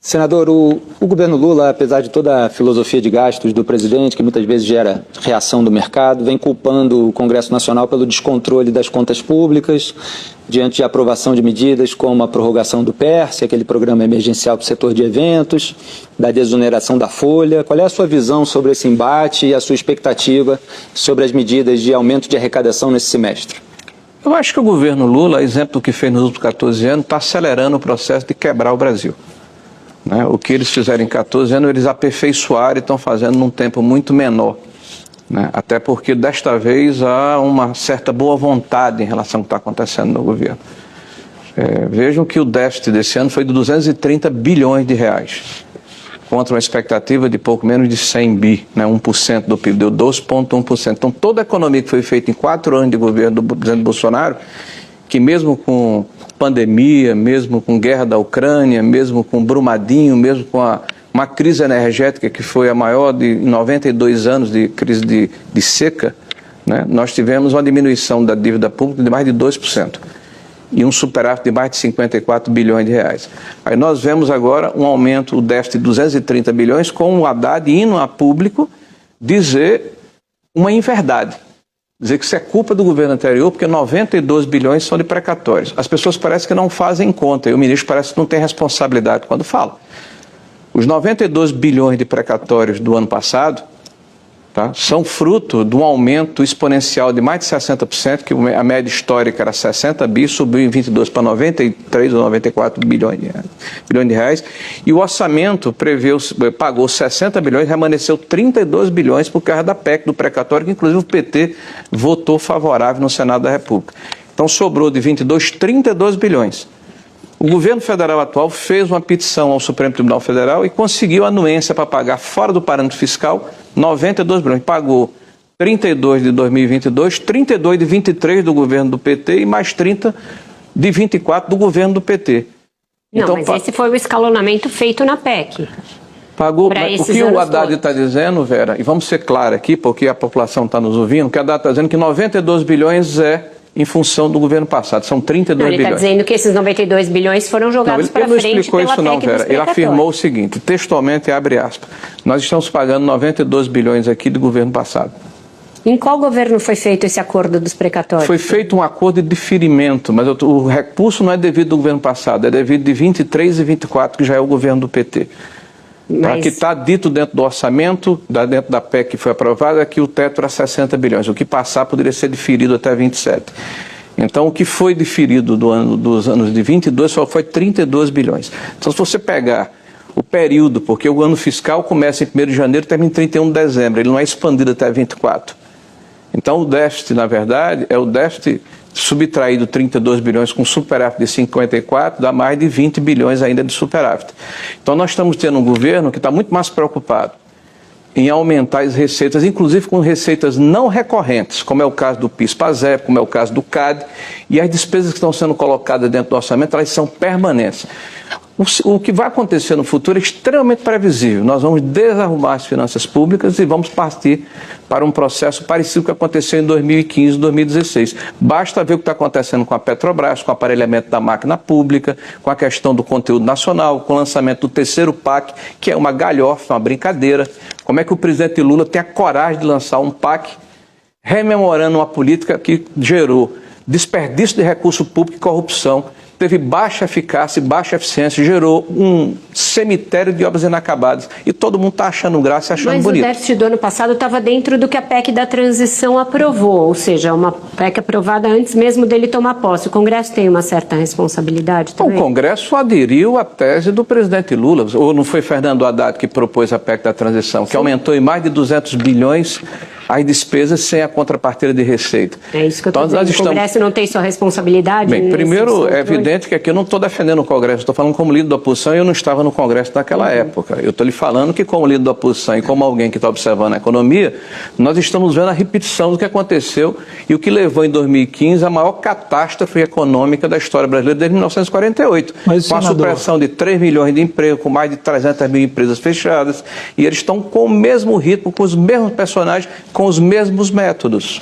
Senador, o governo Lula, apesar de toda a filosofia de gastos do presidente, que muitas vezes gera reação do mercado, vem culpando o Congresso Nacional pelo descontrole das contas públicas, diante de aprovação de medidas como a prorrogação do PERSE, aquele programa emergencial para o setor de eventos, da desoneração da folha. Qual é a sua visão sobre esse embate e a sua expectativa sobre as medidas de aumento de arrecadação nesse semestre? Eu acho que o governo Lula, exemplo do que fez nos últimos 14 anos, está acelerando o processo de quebrar o Brasil. O que eles fizeram em 14 anos, eles aperfeiçoaram e estão fazendo num tempo muito menor. Até porque, desta vez, há uma certa boa vontade em relação ao que está acontecendo no governo. Vejam que o déficit desse ano foi de 230 bilhões de reais, contra uma expectativa de pouco menos de 100 bi, 1% do PIB, deu 12,1%. Então, toda a economia que foi feita em 4 anos de governo do presidente Bolsonaro, que mesmo com pandemia, mesmo com guerra da Ucrânia, mesmo com Brumadinho, mesmo com uma crise energética que foi a maior de 92 anos de crise de seca, nós tivemos uma diminuição da dívida pública de mais de 2% e um superávit de mais de 54 bilhões de reais. Aí nós vemos agora um aumento, o déficit de 230 bilhões, com o Haddad indo a público dizer uma inverdade. Dizer que isso é culpa do governo anterior, porque 92 bilhões são de precatórios. As pessoas parecem que não fazem conta, e o ministro parece que não tem responsabilidade quando fala. Os 92 bilhões de precatórios do ano passado são fruto de um aumento exponencial de mais de 60%, que a média histórica era 60 bi, subiu em 22 para 93 ou 94 bilhões de reais, e o orçamento pagou 60 bilhões, remanesceu 32 bilhões por causa da PEC do precatório, que inclusive o PT votou favorável no Senado da República. Então sobrou de 22, 32 bilhões. O governo federal atual fez uma petição ao Supremo Tribunal Federal e conseguiu a anuência para pagar fora do parâmetro fiscal 92 bilhões. Pagou 32 de 2022, 32 de 23 do governo do PT e mais 30 de 24 do governo do PT. Não, então, mas esse foi o escalonamento feito na PEC. Pagou. O que o Haddad está dizendo, Vera, e vamos ser claros aqui, porque a população está nos ouvindo, que o Haddad está dizendo que 92 bilhões é em função do governo passado, são 32 bilhões. Ele está dizendo que esses 92 bilhões foram jogados para frente pela PEC. Ele não explicou isso não, Vera. Ele afirmou o seguinte, textualmente, abre aspas, nós estamos pagando 92 bilhões aqui do governo passado. Em qual governo foi feito esse acordo dos precatórios? Foi feito um acordo de diferimento, mas o recurso não é devido do governo passado, é devido de 23 e 24, que já é o governo do PT. Mas... que está dito dentro do orçamento, dentro da PEC que foi aprovada, é que o teto era 60 bilhões. O que passar poderia ser diferido até 27. Então, o que foi diferido dos anos de 22 só foi 32 bilhões. Então, se você pegar o período, porque o ano fiscal começa em 1º de janeiro e termina em 31 de dezembro, ele não é expandido até 24. Então, o déficit, na verdade, é o déficit subtraído 32 bilhões com superávit de 54, dá mais de 20 bilhões ainda de superávit. Então nós estamos tendo um governo que está muito mais preocupado em aumentar as receitas, inclusive com receitas não recorrentes, como é o caso do PIS/PASEP, como é o caso do CAD, e as despesas que estão sendo colocadas dentro do orçamento, elas são permanentes. O que vai acontecer no futuro é extremamente previsível. Nós vamos desarrumar as finanças públicas e vamos partir para um processo parecido com o que aconteceu em 2015 e 2016. Basta ver o que está acontecendo com a Petrobras, com o aparelhamento da máquina pública, com a questão do conteúdo nacional, com o lançamento do terceiro PAC, que é uma galhofa, uma brincadeira. Como é que o presidente Lula tem a coragem de lançar um PAC rememorando uma política que gerou desperdício de recurso público e corrupção, teve baixa eficácia e baixa eficiência, gerou um cemitério de obras inacabadas. E todo mundo está achando graça e achando bonito. Mas o déficit do ano passado estava dentro do que a PEC da transição aprovou, ou seja, uma PEC aprovada antes mesmo dele tomar posse. O Congresso tem uma certa responsabilidade também? O Congresso aderiu à tese do presidente Lula. Ou não foi Fernando Haddad que propôs a PEC da transição, que aumentou em mais de 200 bilhões as despesas sem a contrapartida de receita. É isso que eu estou dizendo. O Congresso não tem sua responsabilidade? Bem, primeiro, é evidente que aqui eu não estou defendendo o Congresso, estou falando como líder da oposição e eu não estava no Congresso naquela época. Eu estou lhe falando que como líder da oposição e como alguém que está observando a economia, nós estamos vendo a repetição do que aconteceu e o que levou em 2015 a maior catástrofe econômica da história brasileira desde 1948. Mas, com a supressão de 3 milhões de empregos, com mais de 300 mil empresas fechadas, e eles estão com o mesmo ritmo, com os mesmos personagens, com os mesmos métodos.